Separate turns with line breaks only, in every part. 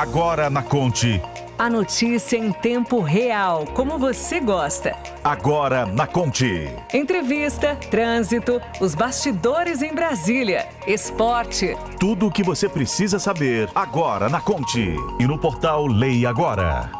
Agora na Conte.
A notícia em tempo real, como você gosta.
Agora na Conte.
Entrevista, trânsito, os bastidores em Brasília, esporte.
Tudo o que você precisa saber agora na Conte. E no portal Lei Agora.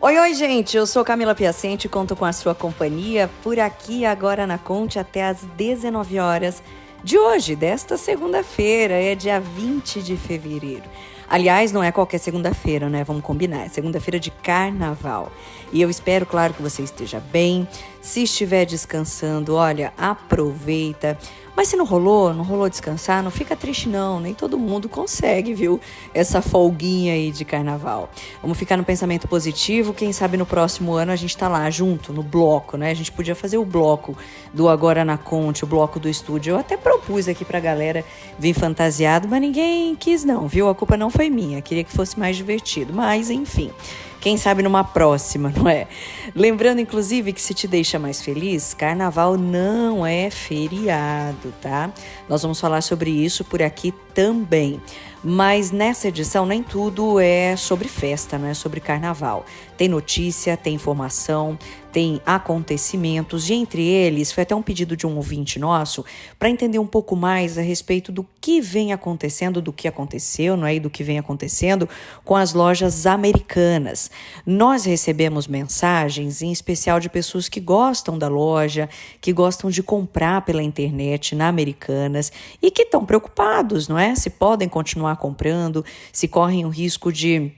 Oi, gente, eu sou Camila Piacente e conto com a sua companhia por aqui agora na Conte até às 19 horas de hoje, desta segunda-feira, é dia 20 de fevereiro. Aliás, não é qualquer segunda-feira, né? Vamos combinar, é segunda-feira de carnaval. E eu espero, claro, que você esteja bem. Se estiver descansando, olha, aproveita. Mas se não rolou descansar, não fica triste não, nem todo mundo consegue, viu? Essa folguinha aí de carnaval. Vamos ficar no pensamento positivo, quem sabe no próximo ano a gente tá lá junto, no bloco, né? A gente podia fazer o bloco do Agora na Conte, o bloco do estúdio. Eu até propus aqui pra galera vir fantasiado, mas ninguém quis não, viu? A culpa não foi minha, queria que fosse mais divertido, mas enfim. Quem sabe numa próxima, não é? Lembrando, inclusive, que se te deixa mais feliz, carnaval não é feriado, tá? Nós vamos falar sobre isso por aqui também. Mas nessa edição nem tudo é sobre festa, não é sobre carnaval. Tem notícia, tem informação, tem acontecimentos e entre eles foi até um pedido de um ouvinte nosso para entender um pouco mais a respeito do que vem acontecendo, do que aconteceu, não é? E do que vem acontecendo com as lojas americanas. Nós recebemos mensagens, em especial de pessoas que gostam da loja, que gostam de comprar pela internet na Americanas e que estão preocupados, não é? Se podem continuar comprando, se correm o risco de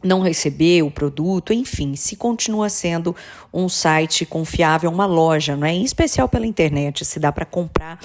não receber o produto, enfim, se continua sendo um site confiável, uma loja, não é? Em especial pela internet, se dá para comprar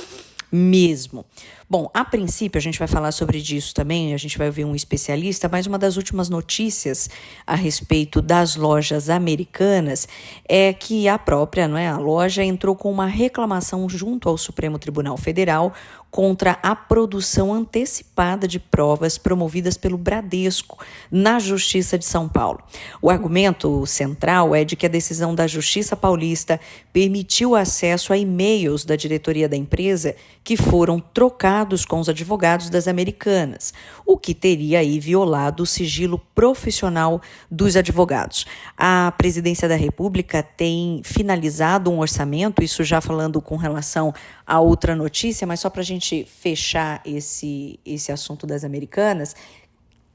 mesmo. Bom, a princípio a gente vai falar sobre isso também, a gente vai ouvir um especialista, mas uma das últimas notícias a respeito das lojas americanas é que a própria, não é, a loja entrou com uma reclamação junto ao Supremo Tribunal Federal contra a produção antecipada de provas promovidas pelo Bradesco na Justiça de São Paulo. O argumento central é de que a decisão da Justiça Paulista permitiu acesso a e-mails da diretoria da empresa que foram trocados com os advogados das americanas, o que teria aí violado o sigilo profissional dos advogados. A Presidência da República tem finalizado um orçamento, isso já falando com relação a outra notícia, mas só para a gente fechar esse assunto das americanas,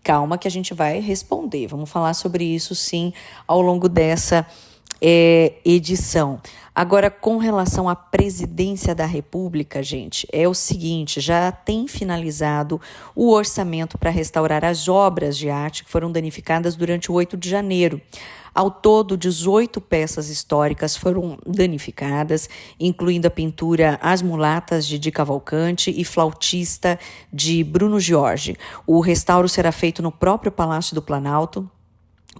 calma que a gente vai responder. Vamos falar sobre isso sim ao longo dessa edição. Agora, com relação à Presidência da República, gente, é o seguinte, já tem finalizado o orçamento para restaurar as obras de arte que foram danificadas durante o 8 de janeiro. Ao todo, 18 peças históricas foram danificadas, incluindo a pintura As Mulatas, de Di Cavalcanti, e Flautista, de Bruno Jorge. O restauro será feito no próprio Palácio do Planalto,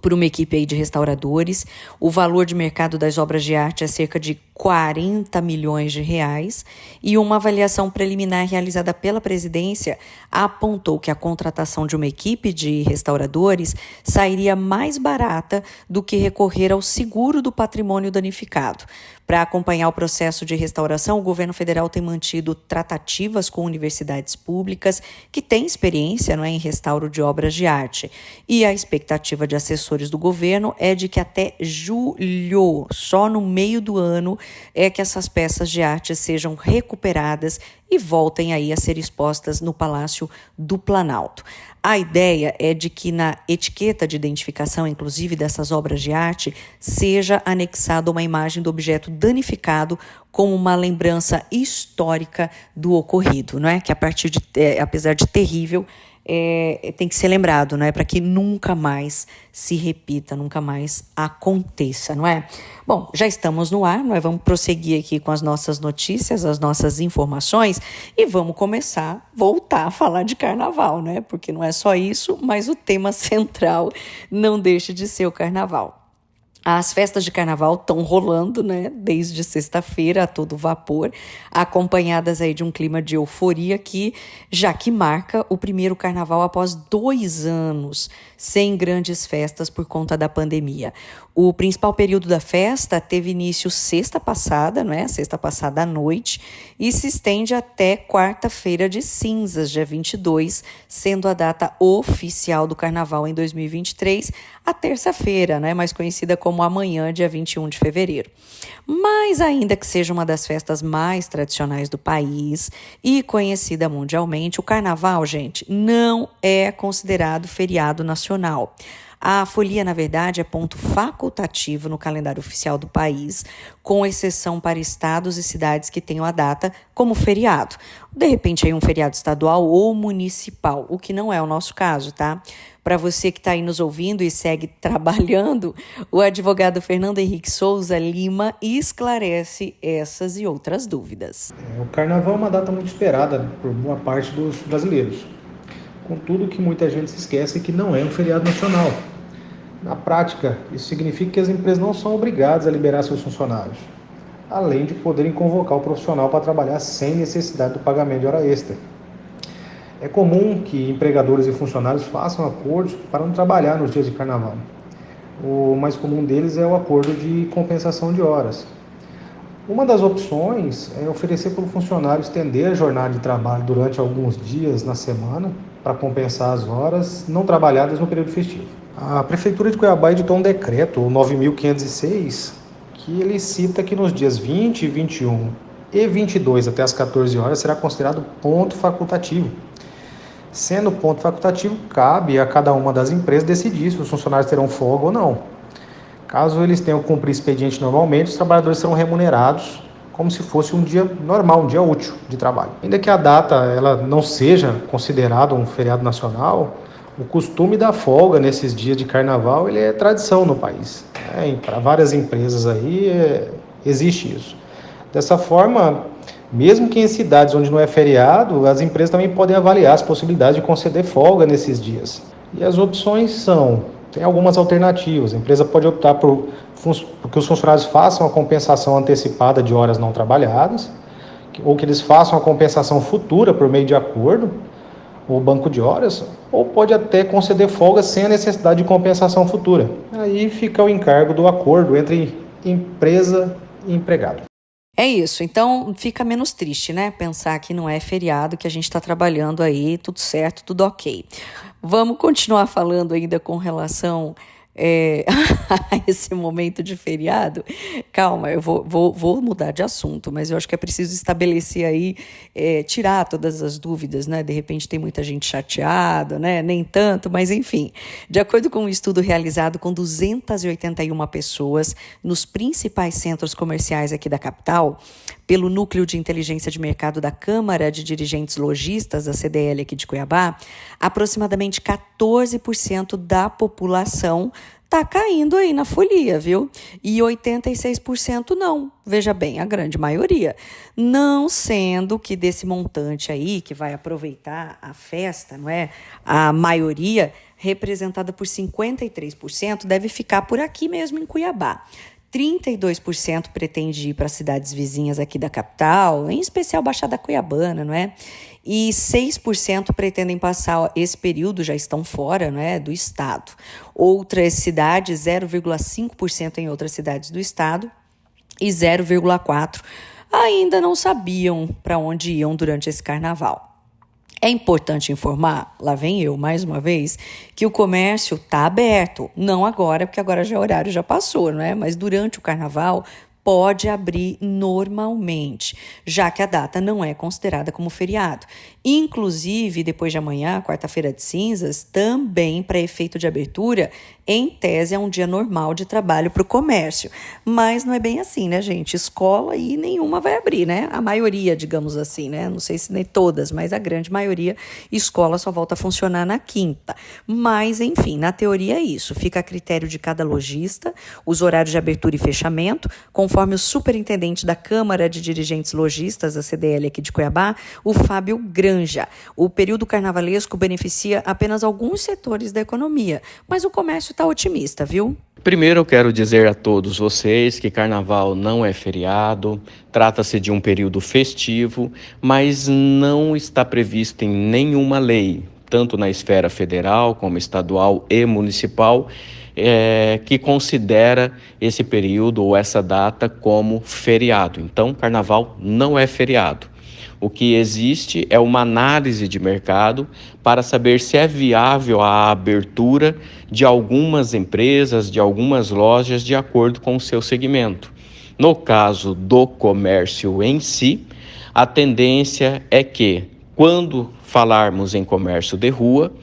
por uma equipe aí de restauradores. O valor de mercado das obras de arte é cerca de 40 milhões de reais e uma avaliação preliminar realizada pela presidência apontou que a contratação de uma equipe de restauradores sairia mais barata do que recorrer ao seguro do patrimônio danificado. Para acompanhar o processo de restauração, o governo federal tem mantido tratativas com universidades públicas que têm experiência, não é, em restauro de obras de arte. E a expectativa de assessores do governo é de que até julho, só no meio do ano, é que essas peças de arte sejam recuperadas e voltem aí a ser expostas no Palácio do Planalto. A ideia é de que na etiqueta de identificação, inclusive dessas obras de arte, seja anexada uma imagem do objeto danificado como uma lembrança histórica do ocorrido, não é? Que apesar de terrível, tem que ser lembrado, não é? Para que nunca mais se repita, nunca mais aconteça, não é? Bom, já estamos no ar, nós vamos prosseguir aqui com as nossas notícias, as nossas informações e vamos voltar a falar de carnaval, né? Porque não é só isso, mas o tema central não deixa de ser o carnaval. As festas de carnaval estão rolando, né, desde sexta-feira a todo vapor, acompanhadas aí de um clima de euforia que marca o primeiro carnaval após 2 anos sem grandes festas por conta da pandemia. O principal período da festa teve início sexta passada à noite, e se estende até quarta-feira de cinzas, dia 22, sendo a data oficial do carnaval em 2023, a terça-feira, né, mais conhecida como amanhã, dia 21 de fevereiro. Mas ainda que seja uma das festas mais tradicionais do país e conhecida mundialmente, o carnaval, gente, não é considerado feriado nacional. A folia, na verdade, é ponto facultativo no calendário oficial do país, com exceção para estados e cidades que tenham a data como feriado. De repente, aí um feriado estadual ou municipal, o que não é o nosso caso, tá? Para você que está aí nos ouvindo e segue trabalhando, o advogado Fernando Henrique Souza Lima esclarece essas e outras dúvidas.
O carnaval é uma data muito esperada por boa parte dos brasileiros. Contudo, que muita gente se esquece que não é um feriado nacional. Na prática, isso significa que as empresas não são obrigadas a liberar seus funcionários, além de poderem convocar o profissional para trabalhar sem necessidade do pagamento de hora extra. É comum que empregadores e funcionários façam acordos para não trabalhar nos dias de carnaval. O mais comum deles é o acordo de compensação de horas. Uma das opções é oferecer para o funcionário estender a jornada de trabalho durante alguns dias na semana para compensar as horas não trabalhadas no período festivo. A Prefeitura de Cuiabá editou um decreto, o 9.506, que ele cita que nos dias 20, 21 e 22 até as 14 horas será considerado ponto facultativo. Sendo ponto facultativo, cabe a cada uma das empresas decidir se os funcionários terão folga ou não. Caso eles tenham que cumprir expediente normalmente, os trabalhadores serão remunerados como se fosse um dia normal, um dia útil de trabalho. Ainda que a data ela não seja considerada um feriado nacional, o costume da folga nesses dias de carnaval ele é tradição no país. Para várias empresas aí existe isso. Dessa forma, mesmo que em cidades onde não é feriado, as empresas também podem avaliar as possibilidades de conceder folga nesses dias. E as opções tem algumas alternativas. A empresa pode optar por que os funcionários façam a compensação antecipada de horas não trabalhadas, ou que eles façam a compensação futura por meio de acordo, ou banco de horas, ou pode até conceder folga sem a necessidade de compensação futura. Aí fica o encargo do acordo entre empresa e empregado.
É isso, então fica menos triste, né? Pensar que não é feriado, que a gente está trabalhando aí, tudo certo, tudo ok. Vamos continuar falando ainda com relação a esse momento de feriado. Calma, eu vou mudar de assunto, mas eu acho que é preciso estabelecer aí, tirar todas as dúvidas, né? De repente tem muita gente chateada, né? Nem tanto, mas enfim. De acordo com um estudo realizado com 281 pessoas nos principais centros comerciais aqui da capital, pelo Núcleo de Inteligência de Mercado da Câmara de Dirigentes Lojistas, da CDL aqui de Cuiabá, aproximadamente 14% da população está caindo aí na folia, viu? E 86% não. Veja bem, a grande maioria. Não sendo que desse montante aí, que vai aproveitar a festa, não é? A maioria, representada por 53%, deve ficar por aqui mesmo em Cuiabá. 32% pretende ir para cidades vizinhas aqui da capital, em especial Baixada Cuiabana, não é? E 6% pretendem passar esse período, já estão fora, não é, do estado. Outras cidades, 0,5% em outras cidades do estado e 0,4% ainda não sabiam para onde iam durante esse carnaval. É importante informar, lá vem eu mais uma vez, que o comércio está aberto. Não agora, porque agora já o horário já passou, não é? Mas durante o carnaval pode abrir normalmente, já que a data não é considerada como feriado. Inclusive, depois de amanhã, quarta-feira de cinzas, também para efeito de abertura, em tese é um dia normal de trabalho para o comércio. Mas não é bem assim, né, gente? Escola aí nenhuma vai abrir, né? A maioria, digamos assim, né? Não sei se nem todas, mas a grande maioria, escola só volta a funcionar na quinta. Mas, enfim, na teoria é isso. Fica a critério de cada lojista, os horários de abertura e fechamento, com conforme o superintendente da Câmara de Dirigentes Lojistas, a CDL aqui de Cuiabá, o Fábio Granja. O período carnavalesco beneficia apenas alguns setores da economia, mas o comércio está otimista, viu?
Primeiro eu quero dizer a todos vocês que carnaval não é feriado, trata-se de um período festivo, mas não está previsto em nenhuma lei, tanto na esfera federal como estadual e municipal, que considera esse período ou essa data como feriado. Então, carnaval não é feriado. O que existe é uma análise de mercado para saber se é viável a abertura de algumas empresas, de algumas lojas, de acordo com o seu segmento. No caso do comércio em si, a tendência é que, quando falarmos em comércio de rua,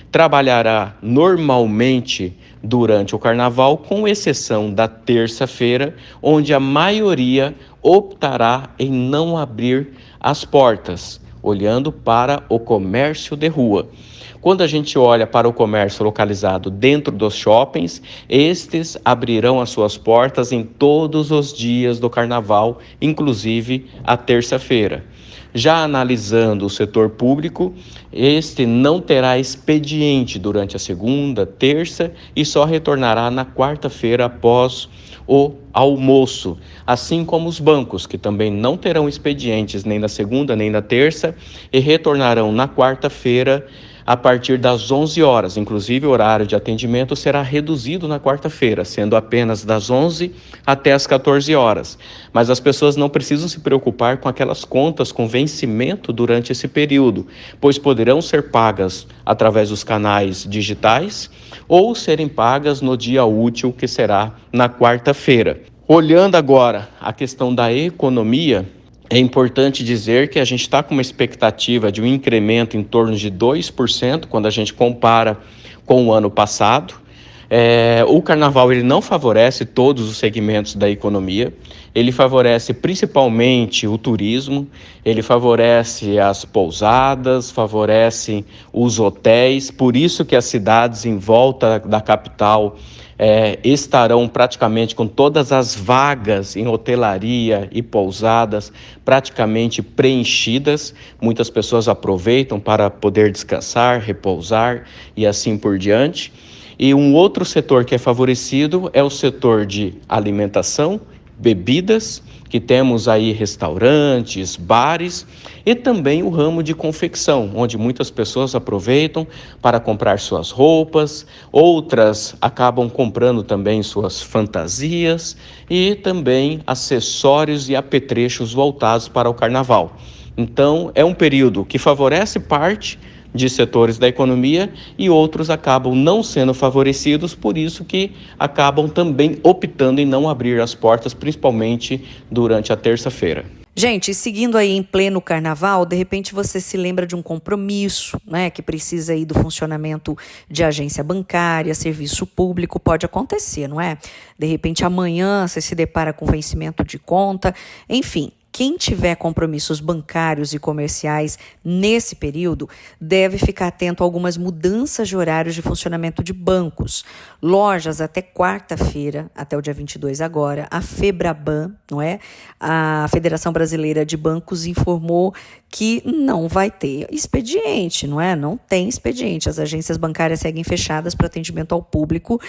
trabalhará normalmente durante o carnaval, com exceção da terça-feira, onde a maioria optará em não abrir as portas, olhando para o comércio de rua. Quando a gente olha para o comércio localizado dentro dos shoppings, estes abrirão as suas portas em todos os dias do carnaval, inclusive a terça-feira. Já analisando o setor público, este não terá expediente durante a segunda, terça e só retornará na quarta-feira após o almoço, assim como os bancos, que também não terão expedientes nem na segunda nem na terça e retornarão na quarta-feira a partir das 11 horas. Inclusive, o horário de atendimento será reduzido na quarta-feira, sendo apenas das 11 até as 14 horas. Mas as pessoas não precisam se preocupar com aquelas contas com vencimento durante esse período, pois poderão ser pagas através dos canais digitais ou serem pagas no dia útil, que será na quarta-feira. Olhando agora a questão da economia, é importante dizer que a gente está com uma expectativa de um incremento em torno de 2% quando a gente compara com o ano passado. O carnaval ele não favorece todos os segmentos da economia, ele favorece principalmente o turismo, ele favorece as pousadas, favorece os hotéis, por isso que as cidades em volta da capital estarão praticamente com todas as vagas em hotelaria e pousadas praticamente preenchidas. Muitas pessoas aproveitam para poder descansar, repousar e assim por diante. E um outro setor que é favorecido é o setor de alimentação, bebidas, que temos aí restaurantes, bares e também o ramo de confecção, onde muitas pessoas aproveitam para comprar suas roupas, outras acabam comprando também suas fantasias e também acessórios e apetrechos voltados para o carnaval. Então, é um período que favorece parte de setores da economia e outros acabam não sendo favorecidos, por isso que acabam também optando em não abrir as portas, principalmente durante a terça-feira.
Gente, seguindo aí em pleno carnaval, de repente você se lembra de um compromisso, né, que precisa aí do funcionamento de agência bancária, serviço público, pode acontecer, não é? De repente amanhã você se depara com vencimento de conta, enfim. Quem tiver compromissos bancários e comerciais nesse período deve ficar atento a algumas mudanças de horários de funcionamento de bancos. Lojas até quarta-feira, até o dia 22 agora, a FEBRABAN, não é? A Federação Brasileira de Bancos informou que não vai ter expediente, não é? Não tem expediente. As agências bancárias seguem fechadas para atendimento ao público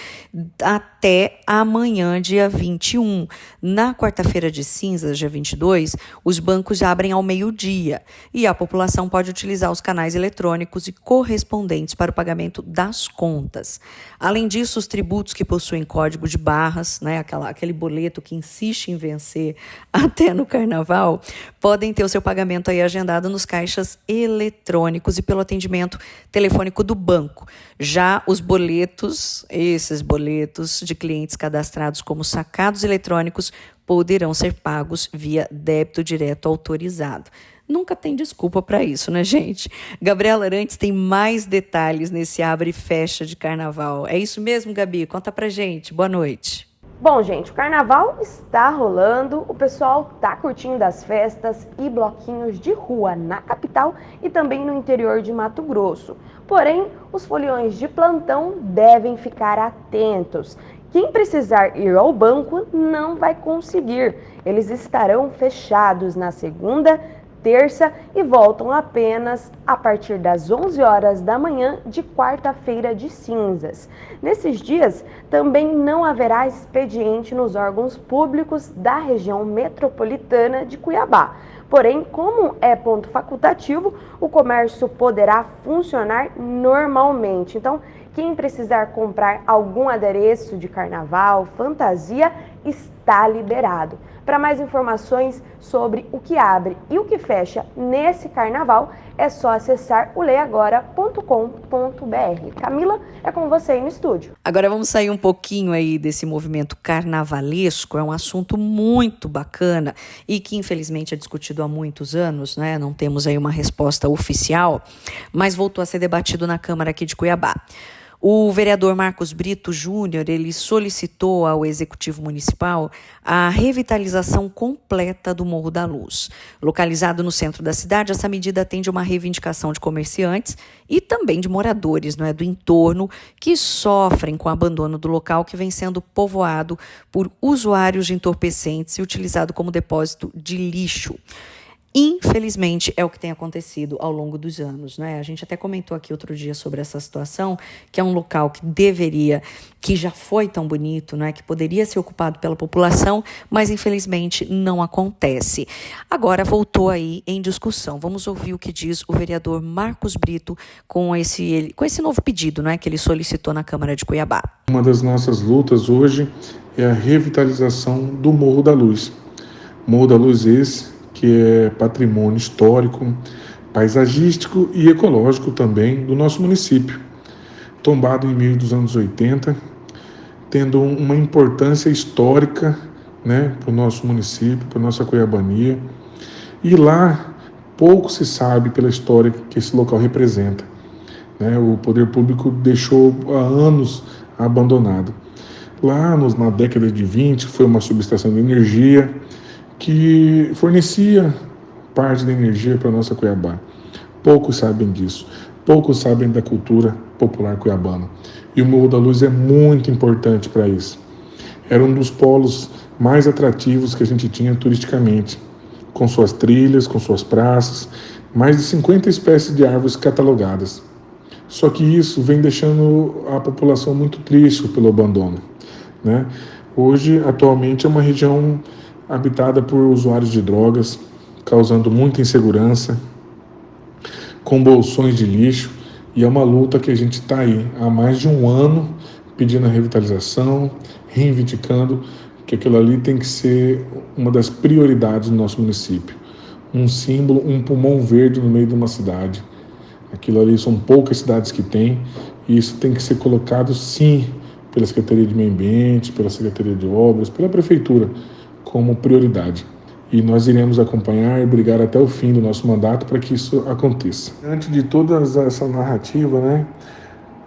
até amanhã, dia 21. Na quarta-feira de cinzas, dia 22, os bancos abrem ao meio-dia e a população pode utilizar os canais eletrônicos e correspondentes para o pagamento das contas. Além disso, os tributos que possuem código de barras, né, aquele boleto que insiste em vencer até no carnaval, podem ter o seu pagamento aí agendado nos caixas eletrônicos e pelo atendimento telefônico do banco. Já os boletos, esses boletos de clientes cadastrados como sacados eletrônicos, poderão ser pagos via débito direto autorizado. Nunca tem desculpa para isso, né, gente? Gabriela Arantes tem mais detalhes nesse abre e fecha de carnaval. É isso mesmo, Gabi? Conta pra gente. Boa noite.
Bom, gente, o carnaval está rolando, o pessoal está curtindo as festas e bloquinhos de rua na capital e também no interior de Mato Grosso. Porém, os foliões de plantão devem ficar atentos. Quem precisar ir ao banco não vai conseguir. Eles estarão fechados na segunda, terça e voltam apenas a partir das 11 horas da manhã de quarta-feira de cinzas. Nesses dias, também não haverá expediente nos órgãos públicos da região metropolitana de Cuiabá. Porém, como é ponto facultativo, o comércio poderá funcionar normalmente. Então, quem precisar comprar algum adereço de carnaval, fantasia, está liberado. Para mais informações sobre o que abre e o que fecha nesse carnaval, é só acessar o leiagora.com.br. Camila, é com você aí no estúdio.
Agora vamos sair um pouquinho aí desse movimento carnavalesco, é um assunto muito bacana e que infelizmente é discutido há muitos anos, né? Não temos aí uma resposta oficial, mas voltou a ser debatido na Câmara aqui de Cuiabá. O vereador Marcos Brito Júnior, ele solicitou ao Executivo Municipal a revitalização completa do Morro da Luz. Localizado no centro da cidade, essa medida atende a uma reivindicação de comerciantes e também de moradores, não é, do entorno, que sofrem com o abandono do local que vem sendo povoado por usuários de entorpecentes e utilizado como depósito de lixo. Infelizmente, é o que tem acontecido ao longo dos anos, né? A gente até comentou aqui outro dia sobre essa situação, que é um local que já foi tão bonito, né? Que poderia ser ocupado pela população, mas infelizmente não acontece. Agora voltou aí em discussão. Vamos ouvir o que diz o vereador Marcos Brito com esse novo pedido, né? Que ele solicitou na Câmara de Cuiabá.
Uma das nossas lutas hoje é a revitalização do Morro da Luz. Morro da Luz esse que é patrimônio histórico, paisagístico e ecológico também do nosso município. Tombado em meio dos anos 80, tendo uma importância histórica, né, para o nosso município, para a nossa Cuiabania. E lá pouco se sabe pela história que esse local representa, né? O poder público deixou há anos abandonado. Lá na década de 20 foi uma subestação de energia que fornecia parte da energia para a nossa Cuiabá. Poucos sabem disso, poucos sabem da cultura popular cuiabana. E o Morro da Luz é muito importante para isso. Era um dos polos mais atrativos que a gente tinha turisticamente, com suas trilhas, com suas praças, mais de 50 espécies de árvores catalogadas. Só que isso vem deixando a população muito triste pelo abandono, né? Hoje, atualmente, é uma região habitada por usuários de drogas, causando muita insegurança, com bolsões de lixo, e é uma luta que a gente está aí há mais de um ano pedindo a revitalização, reivindicando que aquilo ali tem que ser uma das prioridades do nosso município. Um símbolo, um pulmão verde no meio de uma cidade. Aquilo ali são poucas cidades que tem, e isso tem que ser colocado sim pela Secretaria de Meio Ambiente, pela Secretaria de Obras, pela Prefeitura, como prioridade. E nós iremos acompanhar e brigar até o fim do nosso mandato para que isso aconteça. Antes de toda essa narrativa, né,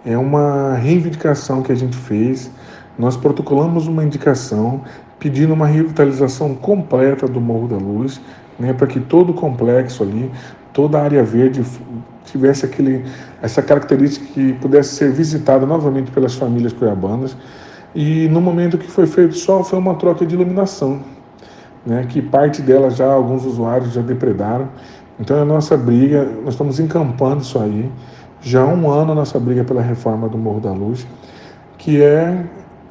é uma reivindicação que a gente fez. Nós protocolamos uma indicação pedindo uma revitalização completa do Morro da Luz, né, para que todo o complexo ali, toda a área verde tivesse essa característica que pudesse ser visitada novamente pelas famílias cuiabanas. E no momento que foi feito só foi uma troca de iluminação, né, que parte dela já alguns usuários já depredaram. Então a nossa briga, nós estamos encampando isso aí, já há um ano a nossa briga pela reforma do Morro da Luz, que é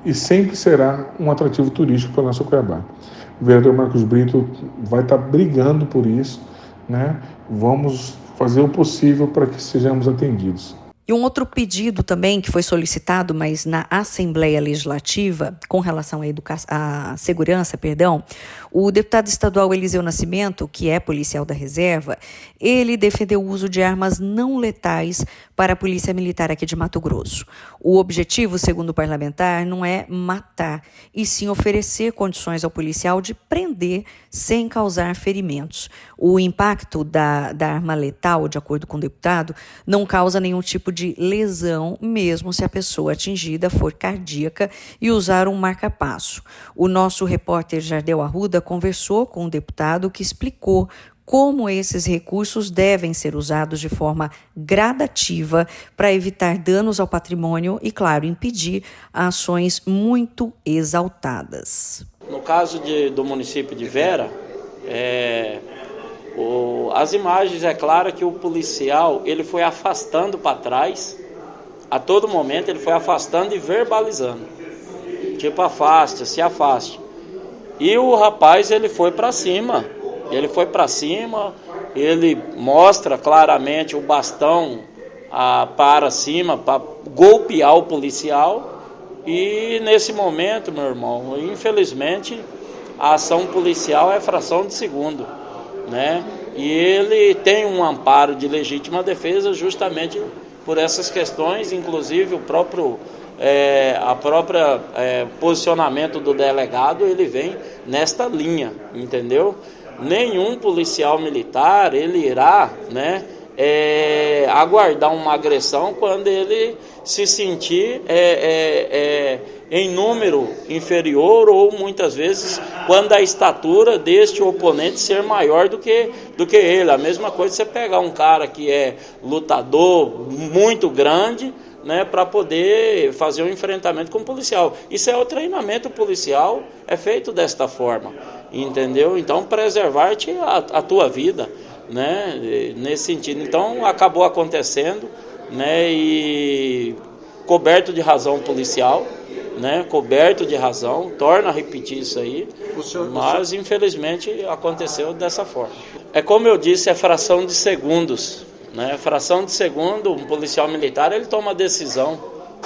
e sempre será um atrativo turístico para a nossa Cuiabá. O vereador Marcos Brito vai estar brigando por isso, né? Vamos fazer o possível para que sejamos atendidos.
E um outro pedido também que foi solicitado, mas na Assembleia Legislativa, com relação à segurança, o deputado estadual Eliseu Nascimento, que é policial da reserva, ele defendeu o uso de armas não letais para a Polícia Militar aqui de Mato Grosso. O objetivo, segundo o parlamentar, não é matar, e sim oferecer condições ao policial de prender sem causar ferimentos. O impacto da arma letal, de acordo com o deputado, não causa nenhum tipo de lesão, mesmo se a pessoa atingida for cardíaca e usar um marca-passo. O nosso repórter Jardel Arruda conversou com o deputado, que explicou como esses recursos devem ser usados de forma gradativa para evitar danos ao patrimônio e, claro, impedir ações muito exaltadas.
No caso do município de Vera, as imagens, é claro que o policial ele foi afastando para trás, a todo momento ele foi afastando e verbalizando, tipo afaste, se afaste. E o rapaz ele foi para cima, ele mostra claramente o bastão para cima, para golpear o policial. E nesse momento, meu irmão, infelizmente, a ação policial é fração de segundo, né? E ele tem um amparo de legítima defesa justamente por essas questões, inclusive o próprio posicionamento do delegado, ele vem nesta linha, entendeu? Nenhum policial militar, ele irá, né, aguardar uma agressão quando ele se sentir em número inferior ou muitas vezes quando a estatura deste oponente ser maior do que ele. A mesma coisa você pegar um cara que é lutador muito grande, né, para poder fazer um enfrentamento com o policial. Isso é o treinamento policial, é feito desta forma, entendeu? Então preservar-te a tua vida, né, nesse sentido. Então acabou acontecendo, né, e coberto de razão policial, né, coberto de razão, torna a repetir isso aí, mas infelizmente aconteceu dessa forma. É como eu disse, é fração de segundos, né, fração de segundo, um policial militar ele toma a decisão,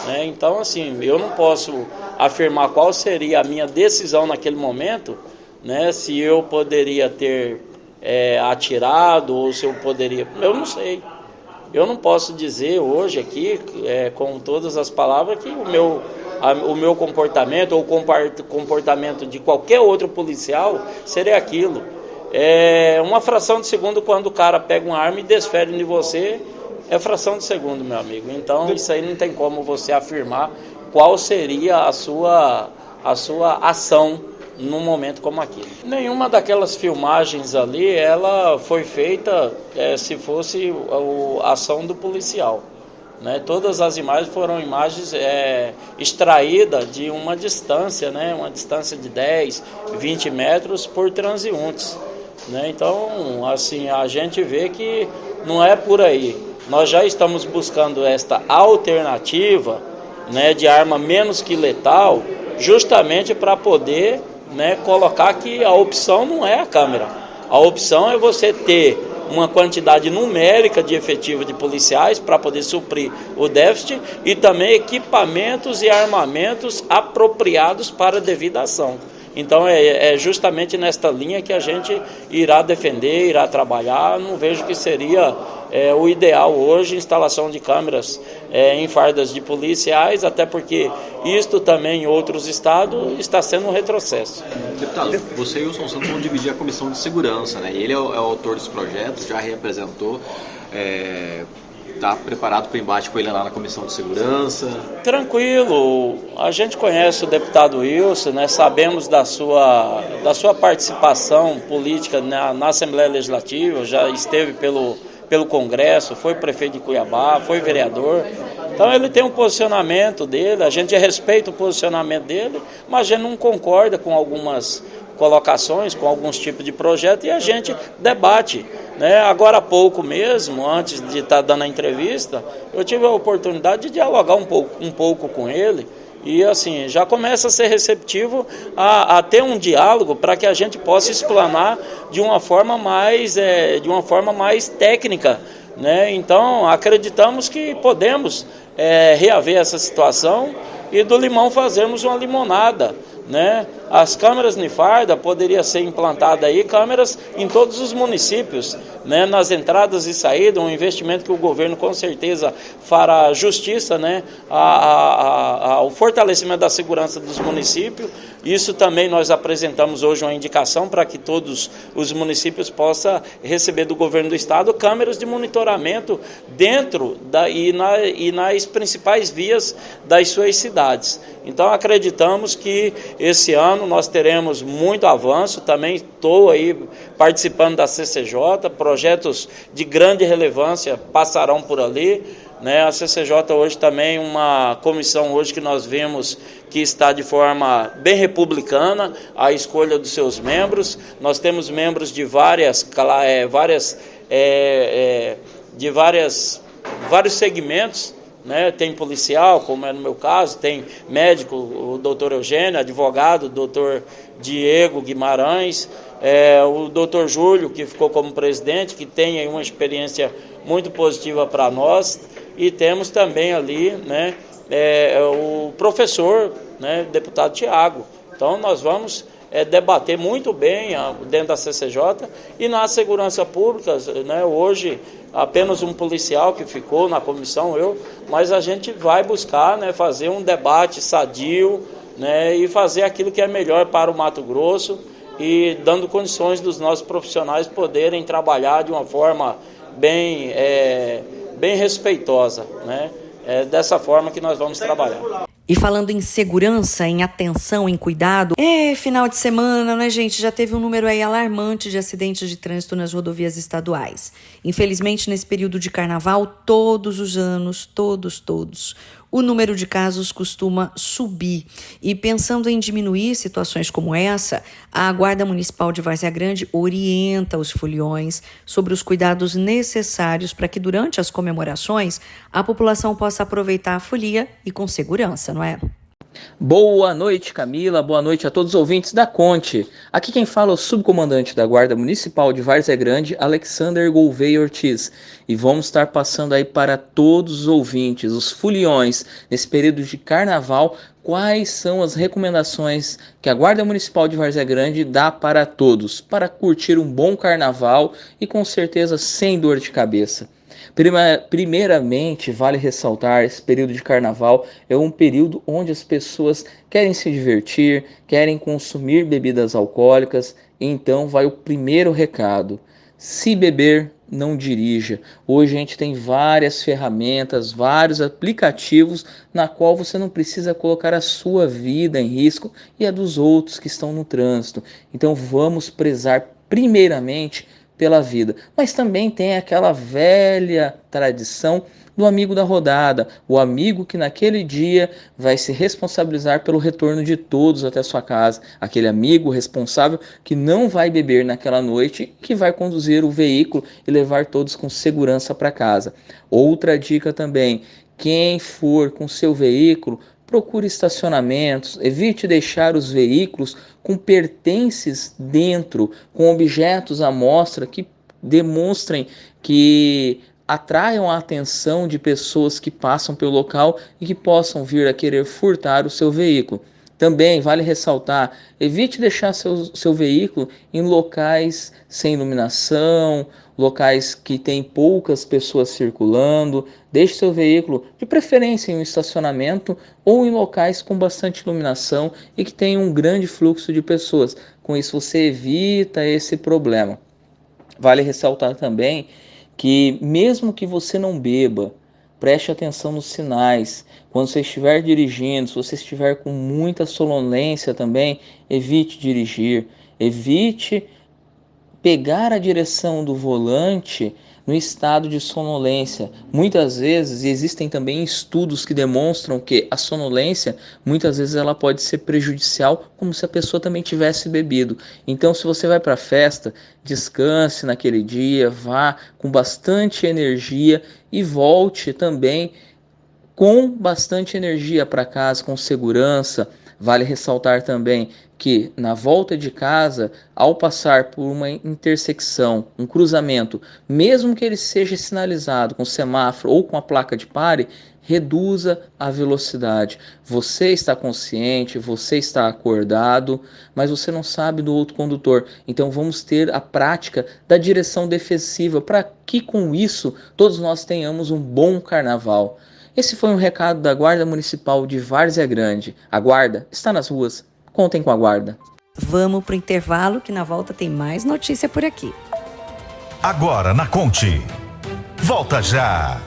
né, então assim, eu não posso afirmar qual seria a minha decisão naquele momento, né, se eu poderia ter atirado ou se eu poderia, eu não sei. Eu não posso dizer hoje aqui, com todas as palavras, que o meu comportamento ou o comportamento de qualquer outro policial seria aquilo. É uma fração de segundo quando o cara pega uma arma e desfere em você, é fração de segundo, meu amigo. Então isso aí não tem como você afirmar qual seria a sua ação num momento como aquele. Nenhuma daquelas filmagens ali, ela foi feita se fosse a ação do policial, né? Todas as imagens foram imagens extraídas de uma distância, né? Uma distância de 10, 20 metros por transeuntes, né? Então, assim, a gente vê que não é por aí. Nós já estamos buscando esta alternativa, né, de arma menos que letal, justamente para poder, né, colocar que a opção não é a câmera. A opção é você ter uma quantidade numérica de efetivo de policiais para poder suprir o déficit e também equipamentos e armamentos apropriados para a devida ação. Então é justamente nesta linha que a gente irá defender, irá trabalhar. Não vejo que seria o ideal hoje, instalação de câmeras em fardas de policiais, até porque isto também em outros estados está sendo um retrocesso.
Deputado, você e o Wilson Santos vão dividir a comissão de segurança, né? Ele é o autor dos projetos, já representou, está preparado para o embate com ele lá na comissão de segurança?
Tranquilo, a gente conhece o deputado Wilson, né? Sabemos da sua participação política na Assembleia Legislativa, já esteve pelo Congresso, foi prefeito de Cuiabá, foi vereador. Então ele tem um posicionamento dele, a gente respeita o posicionamento dele, mas a gente não concorda com algumas colocações, com alguns tipos de projeto, e a gente debate, né? Agora há pouco mesmo, antes de estar dando a entrevista, eu tive a oportunidade de dialogar um pouco com ele, e assim, já começa a ser receptivo a ter um diálogo para que a gente possa explanar de uma forma mais técnica, né? Então acreditamos que podemos reaver essa situação e do limão fazermos uma limonada, né? As câmeras Nifarda poderia ser implantada aí, câmeras em todos os municípios, né? Nas entradas e saídas, um investimento que o governo com certeza fará justiça, né? Ao fortalecimento da segurança dos municípios. Isso também nós apresentamos hoje uma indicação para que todos os municípios possam receber do governo do estado câmeras de monitoramento dentro e nas principais vias das suas cidades. Então acreditamos que esse ano nós teremos muito avanço, também estou aí participando da CCJ, projetos de grande relevância passarão por ali, né? A CCJ hoje também, uma comissão hoje que nós vimos que está de forma bem republicana, a escolha dos seus membros. Nós temos membros de vários segmentos, né? Tem policial, como é no meu caso, tem médico, o doutor Eugênio, advogado, o doutor Diego Guimarães, o doutor Júlio, que ficou como presidente, que tem aí uma experiência muito positiva para nós, e temos também ali, né, o professor, né, deputado Tiago. Então nós vamos debater muito bem dentro da CCJ e na segurança pública, né, hoje apenas um policial que ficou na comissão, mas a gente vai buscar, né, fazer um debate sadio, né, e fazer aquilo que é melhor para o Mato Grosso e dando condições dos nossos profissionais poderem trabalhar de uma forma bem respeitosa, né? É dessa forma que nós vamos trabalhar.
E falando em segurança, em atenção, em cuidado, final de semana, né, gente? Já teve um número aí alarmante de acidentes de trânsito nas rodovias estaduais. Infelizmente, nesse período de carnaval, todos os anos, todos, o número de casos costuma subir. E pensando em diminuir situações como essa, a Guarda Municipal de Várzea Grande orienta os foliões sobre os cuidados necessários para que durante as comemorações a população possa aproveitar a folia e com segurança, não é?
Boa noite, Camila. Boa noite a todos os ouvintes da Conte. Aqui quem fala é o subcomandante da Guarda Municipal de Várzea Grande, Alexander Gouveia Ortiz. E vamos estar passando aí para todos os ouvintes, os foliões, nesse período de carnaval, quais são as recomendações que a Guarda Municipal de Várzea Grande dá para todos, para curtir um bom carnaval e com certeza sem dor de cabeça. Primeiramente, vale ressaltar, esse período de carnaval é um período onde as pessoas querem se divertir, querem consumir bebidas alcoólicas, então vai o primeiro recado: se beber, não dirija. Hoje a gente tem várias ferramentas, vários aplicativos na qual você não precisa colocar a sua vida em risco e a dos outros que estão no trânsito. Então vamos prezar primeiramente pela vida, mas também tem aquela velha tradição do amigo da rodada, o amigo que naquele dia vai se responsabilizar pelo retorno de todos até sua casa, aquele amigo responsável que não vai beber naquela noite, que vai conduzir o veículo e levar todos com segurança para casa. Outra dica também: quem for com seu veículo, procure estacionamentos, evite deixar os veículos com pertences dentro, com objetos à mostra que demonstrem, que atraiam a atenção de pessoas que passam pelo local e que possam vir a querer furtar o seu veículo. Também vale ressaltar, evite deixar seu veículo em locais sem iluminação, locais que tem poucas pessoas circulando. Deixe seu veículo, de preferência, em um estacionamento ou em locais com bastante iluminação e que tenham um grande fluxo de pessoas. Com isso você evita esse problema. Vale ressaltar também que mesmo que você não beba, preste atenção nos sinais. Quando você estiver dirigindo, se você estiver com muita sonolência também, evite dirigir. Evite pegar a direção do volante no estado de sonolência. Muitas vezes, e existem também estudos que demonstram que a sonolência, muitas vezes ela pode ser prejudicial, como se a pessoa também tivesse bebido. Então, se você vai para a festa, descanse naquele dia, vá com bastante energia e volte também com bastante energia para casa, com segurança. Vale ressaltar também que na volta de casa, ao passar por uma intersecção, um cruzamento, mesmo que ele seja sinalizado com semáforo ou com a placa de pare, reduza a velocidade. Você está consciente, você está acordado, mas você não sabe do outro condutor. Então vamos ter a prática da direção defensiva para que com isso todos nós tenhamos um bom carnaval. Esse foi um recado da Guarda Municipal de Várzea Grande. A Guarda está nas ruas. Contem com a Guarda.
Vamos pro intervalo que na volta tem mais notícia por aqui.
Agora na Conte. Volta já!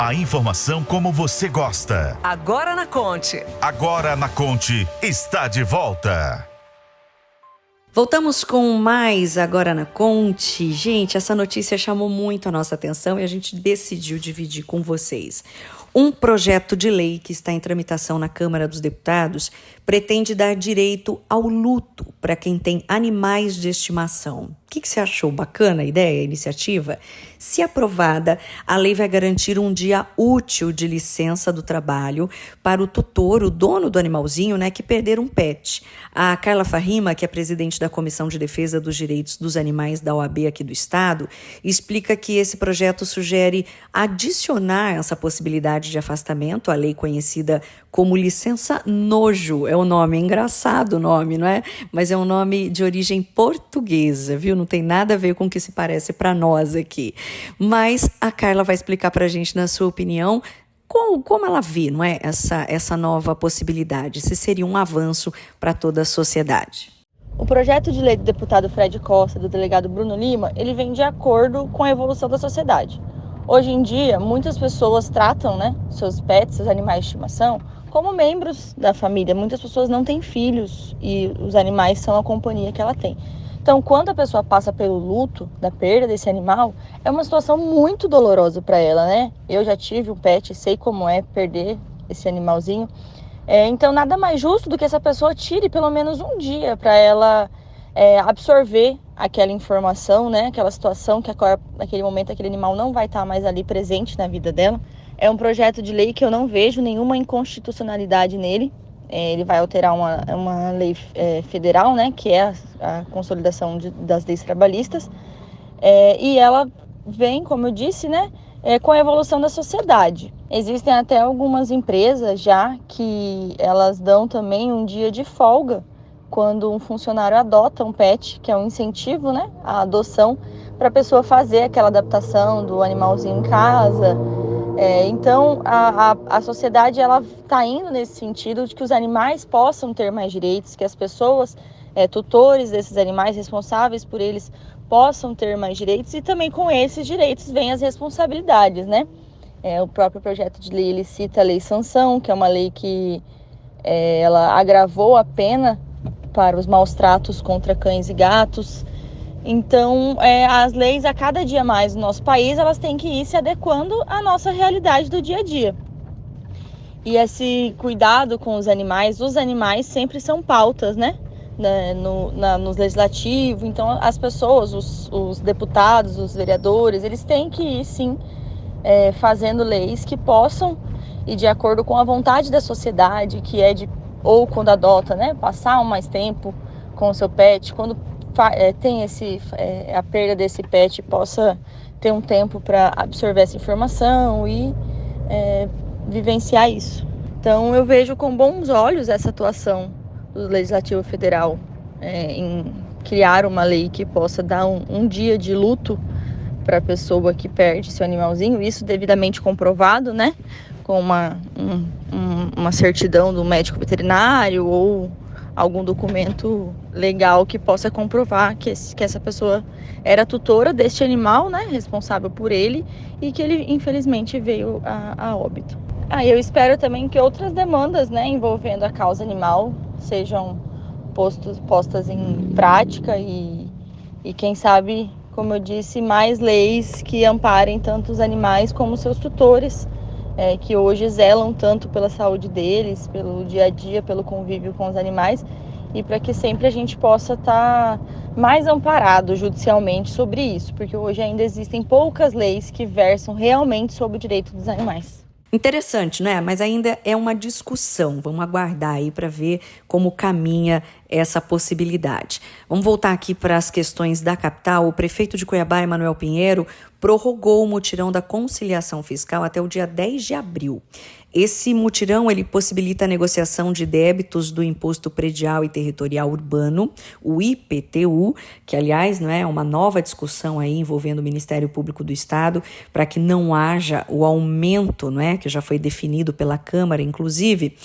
A informação como você gosta.
Agora na Conte.
Agora na Conte está de volta.
Voltamos com mais Agora na Conte. Gente, essa notícia chamou muito a nossa atenção e a gente decidiu dividir com vocês. Um projeto de lei que está em tramitação na Câmara dos Deputados pretende dar direito ao luto para quem tem animais de estimação. O que você achou? Bacana a ideia, a iniciativa? Se aprovada, a lei vai garantir um dia útil de licença do trabalho para o tutor, o dono do animalzinho, que perder um pet. A Carla Farrima, que é presidente da Comissão de Defesa dos Direitos dos Animais da OAB aqui do Estado, explica que esse projeto sugere adicionar essa possibilidade de afastamento, a lei conhecida como licença nojo. É o nome, é engraçado o nome, não é? Mas é um nome de origem portuguesa, viu? Não tem nada a ver com o que se parece para nós aqui. Mas a Carla vai explicar para a gente, na sua opinião, como ela vê, não é, essa nova possibilidade, se seria um avanço para toda a sociedade.
O projeto de lei do deputado Fred Costa e do delegado Bruno Lima, ele vem de acordo com a evolução da sociedade. Hoje em dia, muitas pessoas tratam, seus pets, seus animais de estimação, como membros da família. Muitas pessoas não têm filhos e os animais são a companhia que ela tem. Então, quando a pessoa passa pelo luto da perda desse animal, é uma situação muito dolorosa para ela, Eu já tive um pet, sei como é perder esse animalzinho. Então, nada mais justo do que essa pessoa tire pelo menos um dia para ela absorver aquela informação, aquela situação que naquele momento aquele animal não vai estar mais ali presente na vida dela. É um projeto de lei que eu não vejo nenhuma inconstitucionalidade nele. Ele vai alterar uma lei federal, que é a consolidação das leis trabalhistas. E ela vem, como eu disse, com a evolução da sociedade. Existem até algumas empresas já que elas dão também um dia de folga quando um funcionário adota um pet, que é um incentivo, à adoção, para a pessoa fazer aquela adaptação do animalzinho em casa. Então, a sociedade está indo nesse sentido de que os animais possam ter mais direitos, que as pessoas, tutores desses animais, responsáveis por eles, possam ter mais direitos, e também com esses direitos vêm as responsabilidades, O próprio projeto de lei, ele cita a Lei Sanção, que é uma lei que ela agravou a pena para os maus tratos contra cães e gatos. Então, as leis, a cada dia mais no nosso país, elas têm que ir se adequando à nossa realidade do dia a dia. E esse cuidado com os animais sempre são pautas, no legislativo. Então, as pessoas, os deputados, os vereadores, eles têm que ir, sim, fazendo leis que possam ir de acordo com a vontade da sociedade, que é ou quando adota, passar mais tempo com o seu pet, quando tem a perda desse pet, possa ter um tempo para absorver essa informação e vivenciar isso. Então, eu vejo com bons olhos essa atuação do Legislativo Federal em criar uma lei que possa dar um dia de luto para a pessoa que perde seu animalzinho, isso devidamente comprovado, com uma certidão do médico veterinário ou algum documento legal que possa comprovar que essa pessoa era tutora deste animal, responsável por ele, e que ele infelizmente veio a óbito. Eu espero também que outras demandas, envolvendo a causa animal sejam postas em prática e quem sabe, como eu disse, mais leis que amparem tanto os animais como seus tutores, que hoje zelam tanto pela saúde deles, pelo dia a dia, pelo convívio com os animais, e para que sempre a gente possa estar mais amparado judicialmente sobre isso, porque hoje ainda existem poucas leis que versam realmente sobre o direito dos animais.
Interessante, né? Mas ainda é uma discussão. Vamos aguardar aí para ver como caminha essa possibilidade. Vamos voltar aqui para as questões da capital. O prefeito de Cuiabá, Emanuel Pinheiro, prorrogou o mutirão da conciliação fiscal até o dia 10 de abril. Esse mutirão, ele possibilita a negociação de débitos do Imposto Predial e Territorial Urbano, o IPTU, que, aliás, não é uma nova discussão aí envolvendo o Ministério Público do Estado, para que não haja o aumento, não é, que já foi definido pela Câmara, inclusive.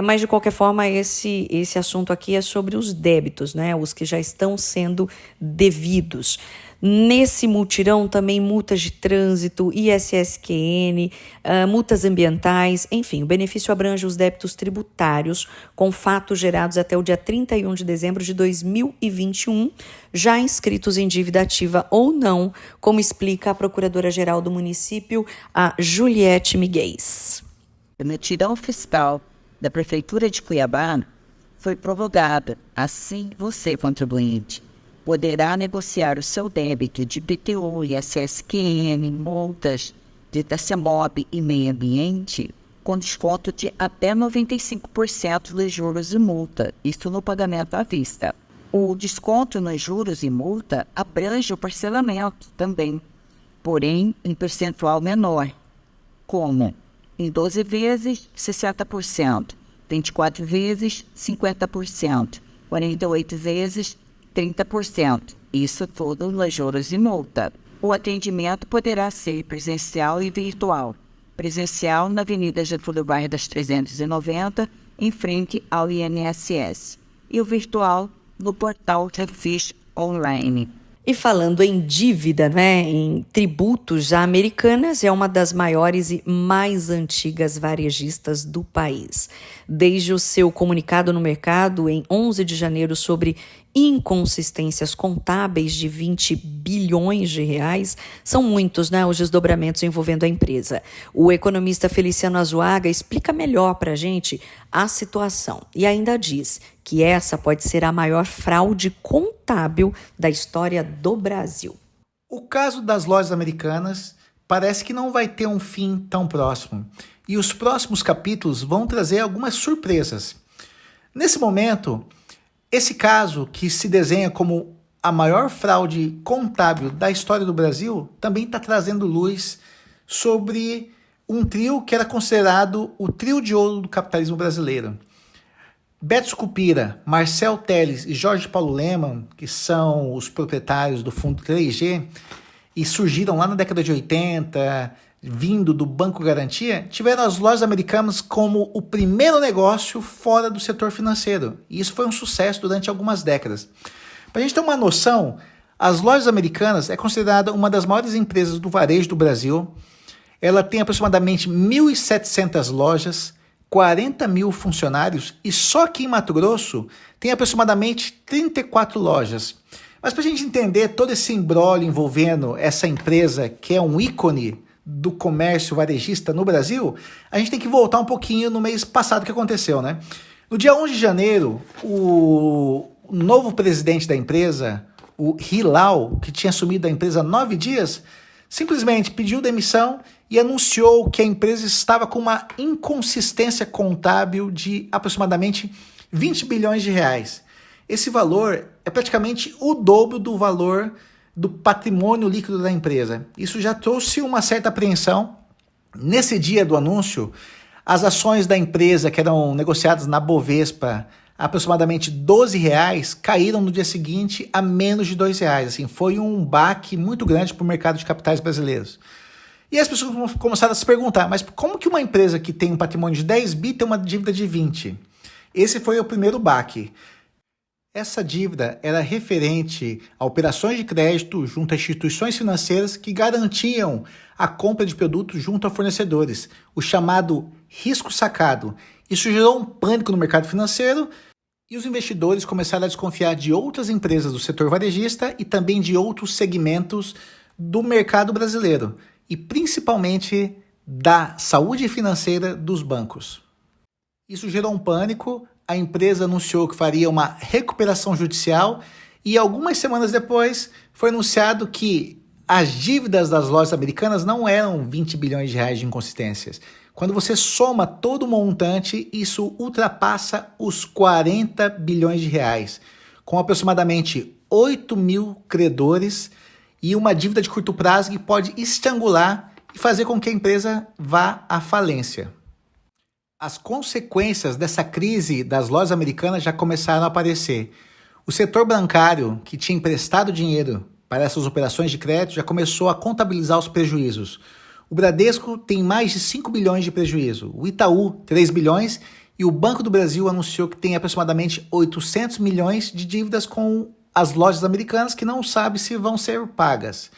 Mas, de qualquer forma, esse assunto aqui é sobre os débitos, né, os que já estão sendo devidos. Nesse mutirão também multas de trânsito, ISSQN, multas ambientais, enfim, o benefício abrange os débitos tributários com fatos gerados até o dia 31 de dezembro de 2021, já inscritos em dívida ativa ou não, como explica a Procuradora-Geral do município, a Juliette Miguel.
O mutirão fiscal da Prefeitura de Cuiabá foi prorrogada. Assim, você, contribuinte, poderá negociar o seu débito de IPTU, ISSQN, multas de TCMOB e meio ambiente com desconto de até 95% dos juros e multa, isso no pagamento à vista. O desconto nos juros e multa abrange o parcelamento também, porém em percentual menor, como em 12 vezes 60%, 24 vezes 50%, 48 vezes 30%, isso tudo nos juros e multa. O atendimento poderá ser presencial e virtual. Presencial na Avenida Getúlio Vargas 390, em frente ao INSS. E o virtual no portal Refis Online.
E falando em dívida, em tributos, a Americanas é uma das maiores e mais antigas varejistas do país. Desde o seu comunicado no mercado, em 11 de janeiro, sobre inconsistências contábeis de 20 bilhões de reais, são muitos, os desdobramentos envolvendo a empresa. O economista Feliciano Azuaga explica melhor para a gente a situação e ainda diz que essa pode ser a maior fraude contábil da história do Brasil.
O caso das lojas Americanas parece que não vai ter um fim tão próximo, e os próximos capítulos vão trazer algumas surpresas. Nesse momento, esse caso, que se desenha como a maior fraude contábil da história do Brasil, também está trazendo luz sobre um trio que era considerado o trio de ouro do capitalismo brasileiro. Beto Sucupira, Marcel Telles e Jorge Paulo Lemann, que são os proprietários do fundo 3G, e surgiram lá na década de 80, vindo do Banco Garantia, tiveram as lojas Americanas como o primeiro negócio fora do setor financeiro. E isso foi um sucesso durante algumas décadas. Para a gente ter uma noção, as lojas Americanas é considerada uma das maiores empresas do varejo do Brasil. Ela tem aproximadamente 1.700 lojas, 40 mil funcionários e só aqui em Mato Grosso tem aproximadamente 34 lojas. Mas para a gente entender todo esse imbróglio envolvendo essa empresa que é um ícone do comércio varejista no Brasil, a gente tem que voltar um pouquinho no mês passado que aconteceu, No dia 11 de janeiro, o novo presidente da empresa, o Hilal, que tinha assumido a empresa há 9 dias, simplesmente pediu demissão e anunciou que a empresa estava com uma inconsistência contábil de aproximadamente 20 bilhões de reais. Esse valor é praticamente o dobro do valor do patrimônio líquido da empresa. Isso já trouxe uma certa apreensão. Nesse dia do anúncio, as ações da empresa que eram negociadas na Bovespa a aproximadamente R$12, caíram no dia seguinte a menos de R$2. Assim, foi um baque muito grande para o mercado de capitais brasileiros. E as pessoas começaram a se perguntar, mas como que uma empresa que tem um patrimônio de 10 bi tem uma dívida de 20? Esse foi o primeiro baque. Essa dívida era referente a operações de crédito junto a instituições financeiras que garantiam a compra de produtos junto a fornecedores, o chamado risco sacado. Isso gerou um pânico no mercado financeiro e os investidores começaram a desconfiar de outras empresas do setor varejista e também de outros segmentos do mercado brasileiro e principalmente da saúde financeira dos bancos. Isso gerou um pânico. A empresa anunciou que faria uma recuperação judicial e algumas semanas depois foi anunciado que as dívidas das lojas Americanas não eram 20 bilhões de reais de inconsistências. Quando você soma todo o montante, isso ultrapassa os 40 bilhões de reais, com aproximadamente 8 mil credores e uma dívida de curto prazo que pode estrangular e fazer com que a empresa vá à falência. As consequências dessa crise das lojas Americanas já começaram a aparecer. O setor bancário, que tinha emprestado dinheiro para essas operações de crédito, já começou a contabilizar os prejuízos. O Bradesco tem mais de 5 bilhões de prejuízo, o Itaú 3 bilhões e o Banco do Brasil anunciou que tem aproximadamente 800 milhões de dívidas com as lojas americanas que não sabem se vão ser pagas.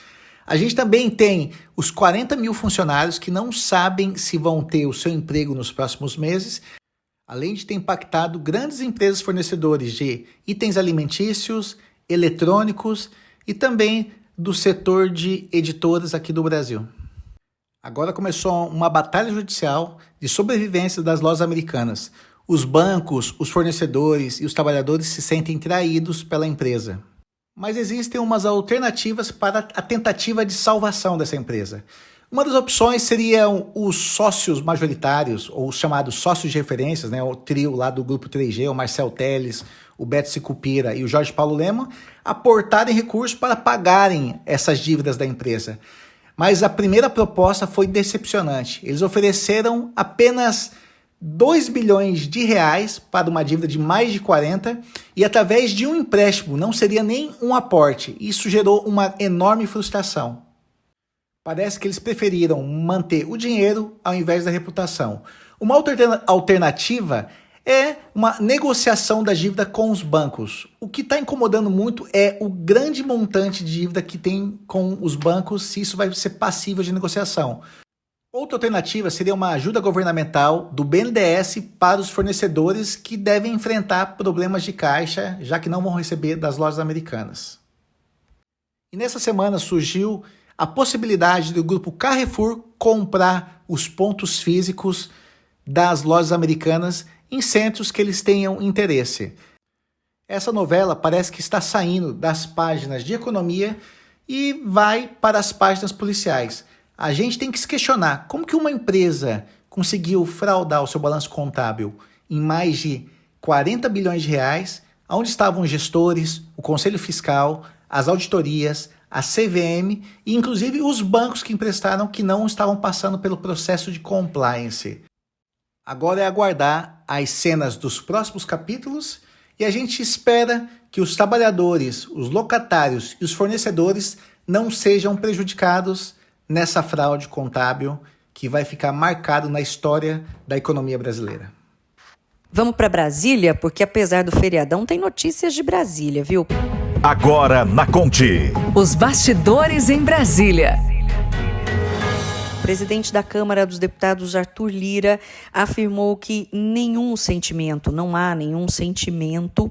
A gente também tem os 40 mil funcionários que não sabem se vão ter o seu emprego nos próximos meses, além de ter impactado grandes empresas fornecedores de itens alimentícios, eletrônicos e também do setor de editoras aqui do Brasil. Agora começou uma batalha judicial de sobrevivência das lojas americanas. Os bancos, os fornecedores e os trabalhadores se sentem traídos pela empresa. Mas existem umas alternativas para a tentativa de salvação dessa empresa. Uma das opções seriam os sócios majoritários, ou os chamados sócios de referências, o trio lá do Grupo 3G, o Marcel Teles, o Beto Sicupira e o Jorge Paulo Lemann, aportarem recursos para pagarem essas dívidas da empresa. Mas a primeira proposta foi decepcionante. Eles ofereceram apenas 2 bilhões de reais para uma dívida de mais de 40 e através de um empréstimo, não seria nem um aporte. Isso gerou uma enorme frustração. Parece que eles preferiram manter o dinheiro ao invés da reputação. Uma alternativa é uma negociação da dívida com os bancos. O que está incomodando muito é o grande montante de dívida que tem com os bancos, se isso vai ser passível de negociação. Outra alternativa seria uma ajuda governamental do BNDES para os fornecedores que devem enfrentar problemas de caixa, já que não vão receber das lojas americanas. E nessa semana surgiu a possibilidade do grupo Carrefour comprar os pontos físicos das lojas americanas em centros que eles tenham interesse. Essa novela parece que está saindo das páginas de economia e vai para as páginas policiais. A gente tem que se questionar como que uma empresa conseguiu fraudar o seu balanço contábil em mais de 40 bilhões de reais, onde estavam os gestores, o Conselho Fiscal, as auditorias, a CVM e inclusive os bancos que emprestaram que não estavam passando pelo processo de compliance. Agora é aguardar as cenas dos próximos capítulos e a gente espera que os trabalhadores, os locatários e os fornecedores não sejam prejudicados nessa fraude contábil que vai ficar marcado na história da economia brasileira.
Vamos para Brasília, porque apesar do feriadão, tem notícias de Brasília, viu?
Agora na Conte.
Os bastidores em Brasília.
O presidente da Câmara dos Deputados, Arthur Lira, afirmou que não há nenhum sentimento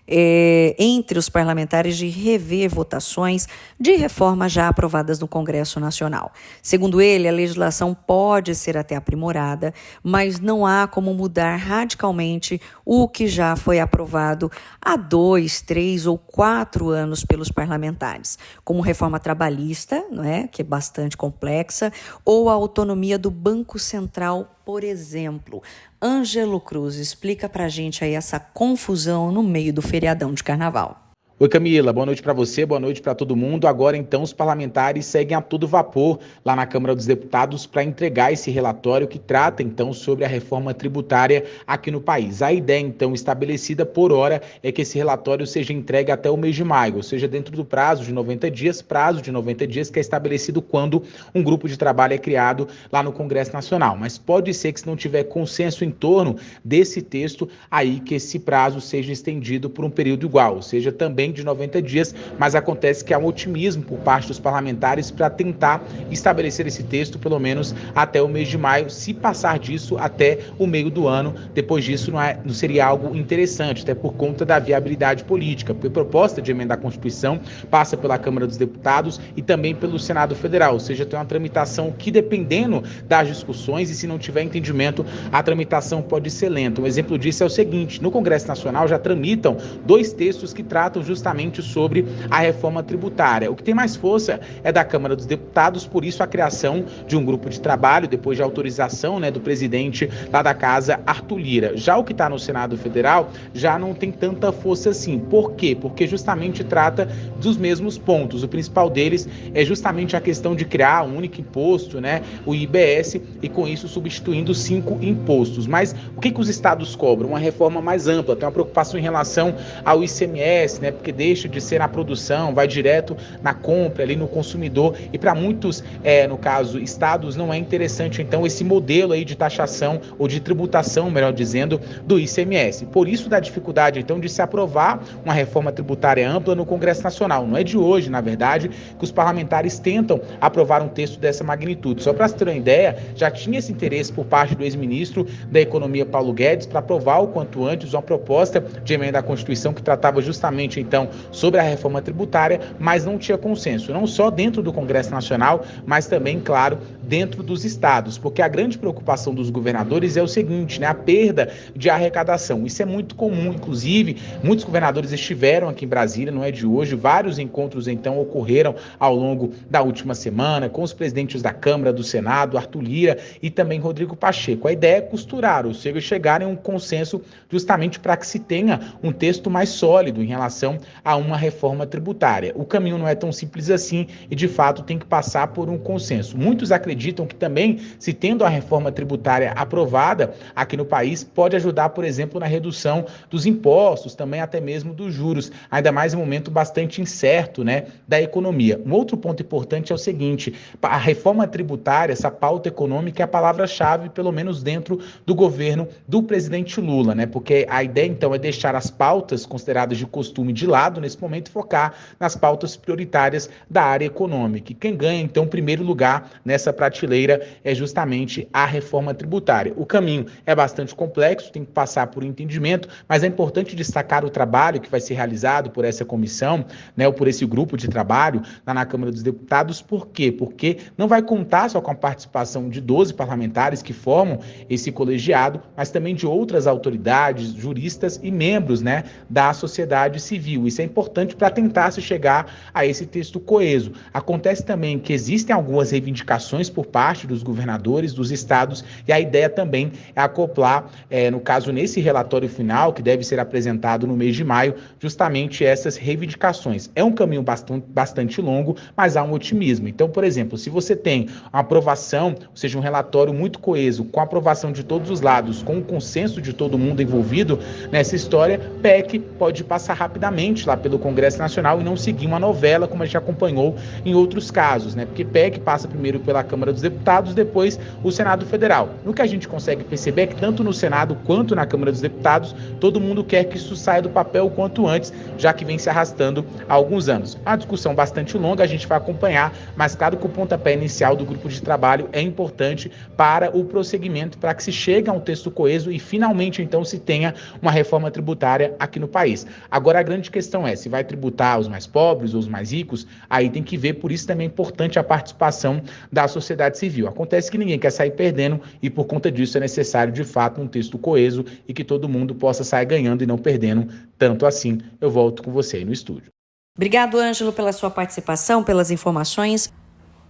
entre os parlamentares de rever votações de reformas já aprovadas no Congresso Nacional. Segundo ele, a legislação pode ser até aprimorada, mas não há como mudar radicalmente o que já foi aprovado há 2, 3 ou 4 anos pelos parlamentares, como reforma trabalhista, que é bastante complexa, ou a autonomia do Banco Central, por exemplo. Ângelo Cruz, explica pra gente aí essa confusão no meio do feriadão de carnaval.
Oi Camila, boa noite para você, boa noite para todo mundo. Agora então os parlamentares seguem a todo vapor lá na Câmara dos Deputados para entregar esse relatório que trata então sobre a reforma tributária aqui no país. A ideia então estabelecida por hora é que esse relatório seja entregue até o mês de maio, ou seja, dentro do prazo de 90 dias que é estabelecido quando um grupo de trabalho é criado lá no Congresso Nacional. Mas pode ser que se não tiver consenso em torno desse texto, aí que esse prazo seja estendido por um período igual, ou seja, também de 90 dias, mas acontece que há um otimismo por parte dos parlamentares para tentar estabelecer esse texto pelo menos até o mês de maio, se passar disso até o meio do ano. Depois disso não seria algo interessante, até por conta da viabilidade política, porque a proposta de emenda à Constituição passa pela Câmara dos Deputados e também pelo Senado Federal, ou seja, tem uma tramitação que, dependendo das discussões e se não tiver entendimento, a tramitação pode ser lenta. Um exemplo disso é o seguinte: no Congresso Nacional já tramitam 2 textos que tratam justamente sobre a reforma tributária. O que tem mais força é da Câmara dos Deputados, por isso a criação de um grupo de trabalho, depois de autorização do presidente lá da casa, Arthur Lira. Já o que está no Senado Federal já não tem tanta força assim. Por quê? Porque justamente trata dos mesmos pontos. O principal deles é justamente a questão de criar um único imposto, o IBS, e com isso substituindo 5 impostos. Mas o que os estados cobram? Uma reforma mais ampla, tem uma preocupação em relação ao ICMS, porque porque deixa de ser na produção, vai direto na compra, ali no consumidor, e para muitos, no caso, estados, não é interessante, então, esse modelo aí de taxação, ou de tributação, melhor dizendo, do ICMS. Por isso, da dificuldade, então, de se aprovar uma reforma tributária ampla no Congresso Nacional. Não é de hoje, na verdade, que os parlamentares tentam aprovar um texto dessa magnitude. Só para se ter uma ideia, já tinha esse interesse por parte do ex-ministro da Economia, Paulo Guedes, para aprovar o quanto antes uma proposta de emenda à Constituição que tratava justamente, então, sobre a reforma tributária, mas não tinha consenso, não só dentro do Congresso Nacional, mas também, claro, dentro dos estados, porque a grande preocupação dos governadores é o seguinte, né, a perda de arrecadação. Isso é muito comum, inclusive, muitos governadores estiveram aqui em Brasília, não é de hoje, vários encontros, então, ocorreram ao longo da última semana com os presidentes da Câmara, do Senado, Arthur Lira e também Rodrigo Pacheco. A ideia é costurar, ou seja, chegar em um consenso justamente para que se tenha um texto mais sólido em relação a uma reforma tributária. O caminho não é tão simples assim e, de fato, tem que passar por um consenso. Muitos acreditam que também, se tendo a reforma tributária aprovada aqui no país, pode ajudar, por exemplo, na redução dos impostos, também até mesmo dos juros, ainda mais em um momento bastante incerto, né, da economia. Um outro ponto importante é o seguinte, a reforma tributária, essa pauta econômica é a palavra-chave, pelo menos dentro do governo do presidente Lula, né, porque a ideia, então, é deixar as pautas consideradas de costume de lado nesse momento e focar nas pautas prioritárias da área econômica. E quem ganha, então, primeiro lugar nessa prateleira é justamente a reforma tributária. O caminho é bastante complexo, tem que passar por entendimento, mas é importante destacar o trabalho que vai ser realizado por essa comissão, né, ou por esse grupo de trabalho lá na Câmara dos Deputados. Por quê? Porque não vai contar só com a participação de 12 parlamentares que formam esse colegiado, mas também de outras autoridades, juristas e membros, né, da sociedade civil. Isso é importante para tentar se chegar a esse texto coeso. Acontece também que existem algumas reivindicações por parte dos governadores dos estados e a ideia também é acoplar, no caso, nesse relatório final, que deve ser apresentado no mês de maio, justamente essas reivindicações. É um caminho bastante longo, mas há um otimismo. Então, por exemplo, se você tem uma aprovação, ou seja, um relatório muito coeso, com a aprovação de todos os lados, com o consenso de todo mundo envolvido nessa história, PEC pode passar rapidamente lá pelo Congresso Nacional e não seguir uma novela, como a gente acompanhou em outros casos, né? Porque PEC passa primeiro pela Câmara dos Deputados, depois o Senado Federal. No que a gente consegue perceber é que tanto no Senado quanto na Câmara dos Deputados, todo mundo quer que isso saia do papel o quanto antes, já que vem se arrastando há alguns anos. A discussão bastante longa, a gente vai acompanhar, mas claro que o pontapé inicial do grupo de trabalho é importante para o prosseguimento, para que se chegue a um texto coeso e finalmente então se tenha uma reforma tributária aqui no país. Agora a grande questão é, se vai tributar os mais pobres ou os mais ricos, aí tem que ver, por isso também é importante a participação da sociedade civil. Acontece que ninguém quer sair perdendo e por conta disso é necessário de fato um texto coeso e que todo mundo possa sair ganhando e não perdendo tanto assim. Eu volto com você aí no estúdio.
Obrigado, Ângelo, pela sua participação, pelas informações.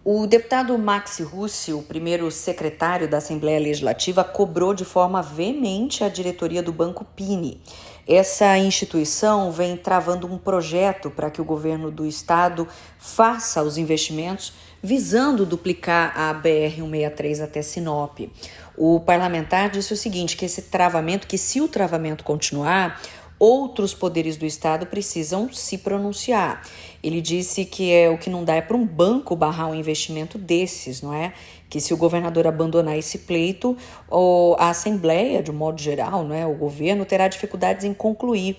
O deputado Max Russi, o primeiro secretário da Assembleia Legislativa, cobrou de forma veemente a diretoria do Banco Pini. Essa instituição vem travando um projeto para que o governo do estado faça os investimentos visando duplicar a BR-163 até Sinop. O parlamentar disse o seguinte, que se o travamento continuar, outros poderes do estado precisam se pronunciar. Ele disse que o que não dá é para um banco barrar um investimento desses, não é? Que se o governador abandonar esse pleito, a Assembleia, de um modo geral, não é? O governo terá dificuldades em concluir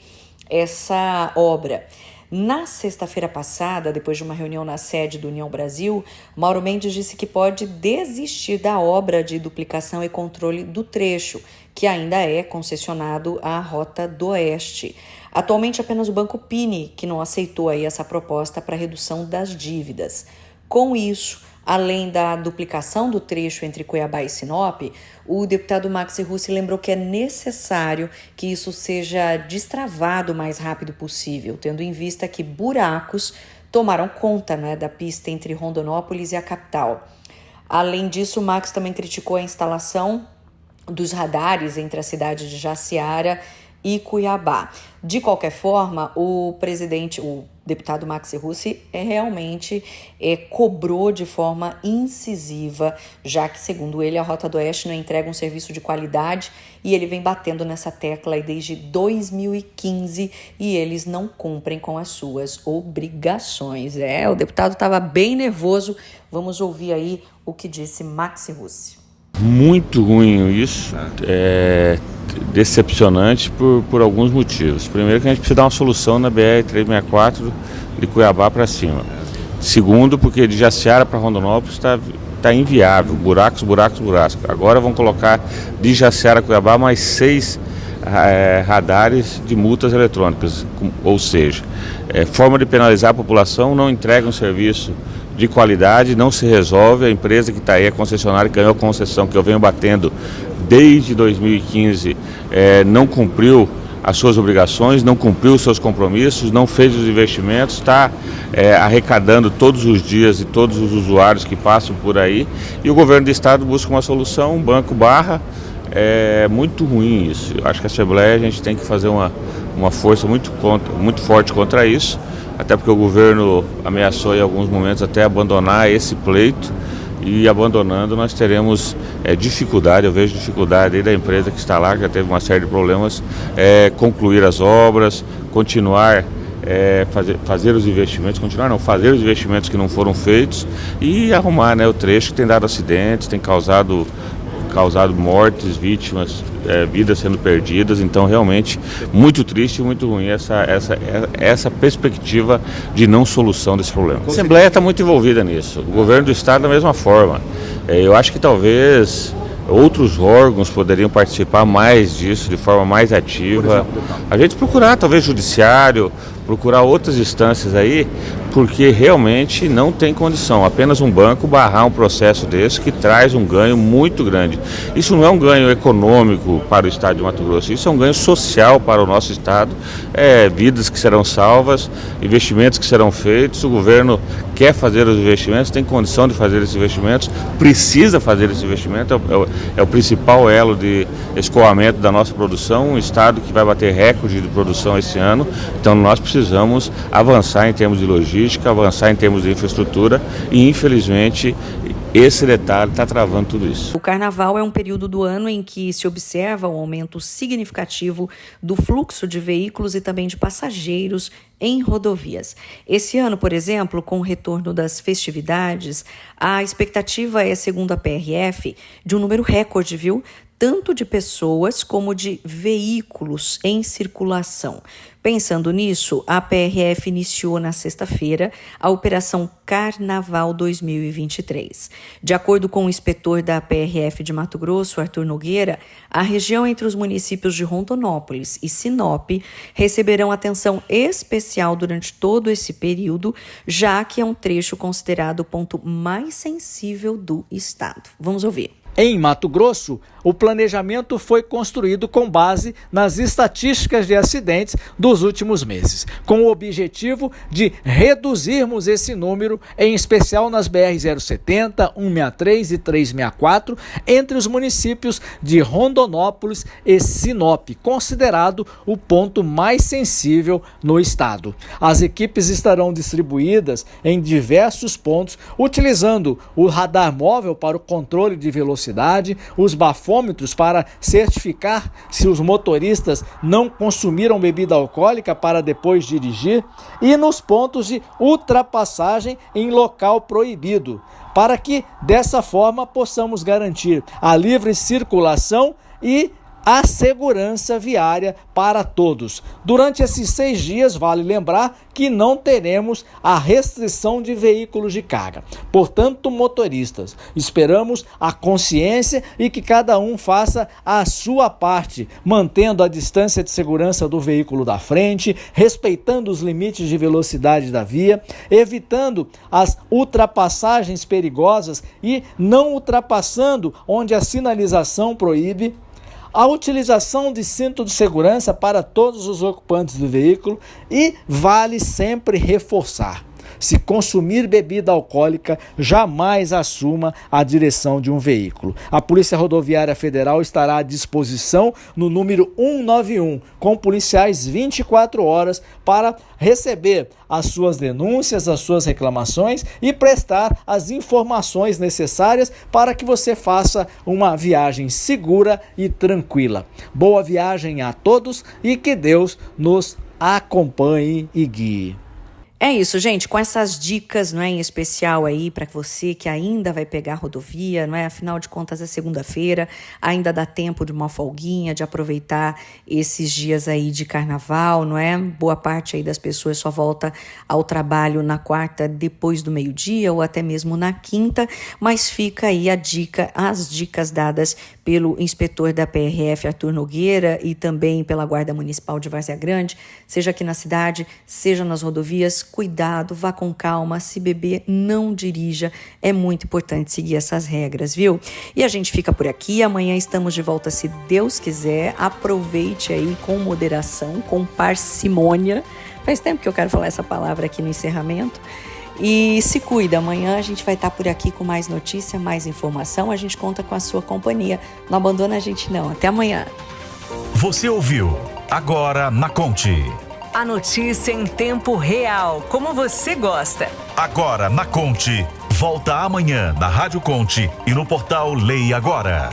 essa obra. Na sexta-feira passada, depois de uma reunião na sede do União Brasil, Mauro Mendes disse que pode desistir da obra de duplicação e controle do trecho, que ainda é concessionado à Rota do Oeste. Atualmente, apenas o Banco Pini, que não aceitou aí essa proposta para redução das dívidas. Com isso, além da duplicação do trecho entre Cuiabá e Sinop, o deputado Max Russi lembrou que é necessário que isso seja destravado o mais rápido possível, tendo em vista que buracos tomaram conta, né, da pista entre Rondonópolis e a capital. Além disso, o Max também criticou a instalação dos radares entre a cidade de Jaciara e Cuiabá. De qualquer forma, o deputado Maxi Russi realmente cobrou de forma incisiva, já que, segundo ele, a Rota do Oeste não entrega um serviço de qualidade e ele vem batendo nessa tecla aí desde 2015 e eles não cumprem com as suas obrigações. O deputado estava bem nervoso. Vamos ouvir aí o que disse Maxi Russi.
Muito ruim isso, decepcionante por alguns motivos. Primeiro, que a gente precisa dar uma solução na BR-364 de Cuiabá para cima. Segundo, porque de Jaciara para Rondonópolis está inviável, buracos. Agora vão colocar de Jaciara a Cuiabá mais 6 radares de multas eletrônicas, ou seja, forma de penalizar a população, não entrega um serviço de qualidade, não se resolve. A empresa que está aí, a concessionária que ganhou a concessão, que eu venho batendo desde 2015, não cumpriu as suas obrigações, não cumpriu os seus compromissos, não fez os investimentos, está arrecadando todos os dias de todos os usuários que passam por aí, e o governo do estado busca uma solução, um banco barra. É muito ruim isso. Eu acho que a Assembleia, a gente tem que fazer uma força muito forte contra isso, até porque o governo ameaçou em alguns momentos até abandonar esse pleito, e abandonando nós teremos dificuldade, eu vejo dificuldade aí da empresa que está lá, que já teve uma série de problemas, concluir as obras, continuar, fazer os investimentos, fazer os investimentos que não foram feitos e arrumar, o trecho que tem dado acidentes, tem causado mortes, vítimas, vidas sendo perdidas. Então realmente muito triste e muito ruim essa perspectiva de não solução desse problema. A Assembleia está muito envolvida nisso, o governo do estado da mesma forma. Eu acho que talvez outros órgãos poderiam participar mais disso, de forma mais ativa. A gente procurar talvez judiciário, procurar outras instâncias aí, porque realmente não tem condição apenas um banco barrar um processo desse que traz um ganho muito grande. Isso não é um ganho econômico para o estado de Mato Grosso, isso é um ganho social para o nosso estado, vidas que serão salvas, investimentos que serão feitos. O governo quer fazer os investimentos, tem condição de fazer esses investimentos, precisa fazer esse investimento, é o principal elo de escoamento da nossa produção, um estado que vai bater recorde de produção esse ano. Então nós precisamos avançar em termos de logística, avançar em termos de infraestrutura, e infelizmente esse detalhe está travando tudo isso.
O carnaval é um período do ano em que se observa um aumento significativo do fluxo de veículos e também de passageiros em rodovias. Esse ano, por exemplo, com o retorno das festividades, a expectativa é, segundo a PRF, de um número recorde, tanto de pessoas como de veículos em circulação. Pensando nisso, a PRF iniciou na sexta-feira a Operação Carnaval 2023. De acordo com o inspetor da PRF de Mato Grosso, Arthur Nogueira, a região entre os municípios de Rondonópolis e Sinop receberão atenção especial durante todo esse período, já que é um trecho considerado o ponto mais sensível do estado. Vamos ouvir.
Em Mato Grosso, o planejamento foi construído com base nas estatísticas de acidentes dos últimos meses, com o objetivo de reduzirmos esse número, em especial nas BR-070, 163 e 364, entre os municípios de Rondonópolis e Sinop, considerado o ponto mais sensível no estado. As equipes estarão distribuídas em diversos pontos, utilizando o radar móvel para o controle de velocidade, os bafômetros para certificar se os motoristas não consumiram bebida alcoólica para depois dirigir, e nos pontos de ultrapassagem em local proibido, para que dessa forma possamos garantir a livre circulação e a segurança viária para todos. Durante esses 6 dias, vale lembrar que não teremos a restrição de veículos de carga. Portanto, motoristas, esperamos a consciência e que cada um faça a sua parte, mantendo a distância de segurança do veículo da frente, respeitando os limites de velocidade da via, evitando as ultrapassagens perigosas e não ultrapassando onde a sinalização proíbe, a utilização de cinto de segurança para todos os ocupantes do veículo, e vale sempre reforçar: Se consumir bebida alcoólica, jamais assuma a direção de um veículo. A Polícia Rodoviária Federal estará à disposição no número 191, com policiais 24 horas para receber as suas denúncias, as suas reclamações e prestar as informações necessárias para que você faça uma viagem segura e tranquila. Boa viagem a todos e que Deus nos acompanhe e guie.
É isso, gente, com essas dicas, não é, em especial aí para você que ainda vai pegar a rodovia, não é? Afinal de contas é segunda-feira, ainda dá tempo de uma folguinha, de aproveitar esses dias aí de carnaval, não é? Boa parte aí das pessoas só volta ao trabalho na quarta depois do meio-dia ou até mesmo na quinta, mas fica aí as dicas dadas pelo inspetor da PRF, Arthur Nogueira, e também pela Guarda Municipal de Várzea Grande, seja aqui na cidade, seja nas rodovias. Cuidado, vá com calma, se beber, não dirija, é muito importante seguir essas regras, viu? E a gente fica por aqui, amanhã estamos de volta se Deus quiser, aproveite aí com moderação, com parcimônia, faz tempo que eu quero falar essa palavra aqui no encerramento, e se cuida, amanhã a gente vai estar por aqui com mais notícia, mais informação, a gente conta com a sua companhia, não abandona a gente não, até amanhã.
Você ouviu Agora na Conte.
A notícia em tempo real, como você gosta.
Agora na Conte. Volta amanhã na Rádio Conte e no portal Leia Agora.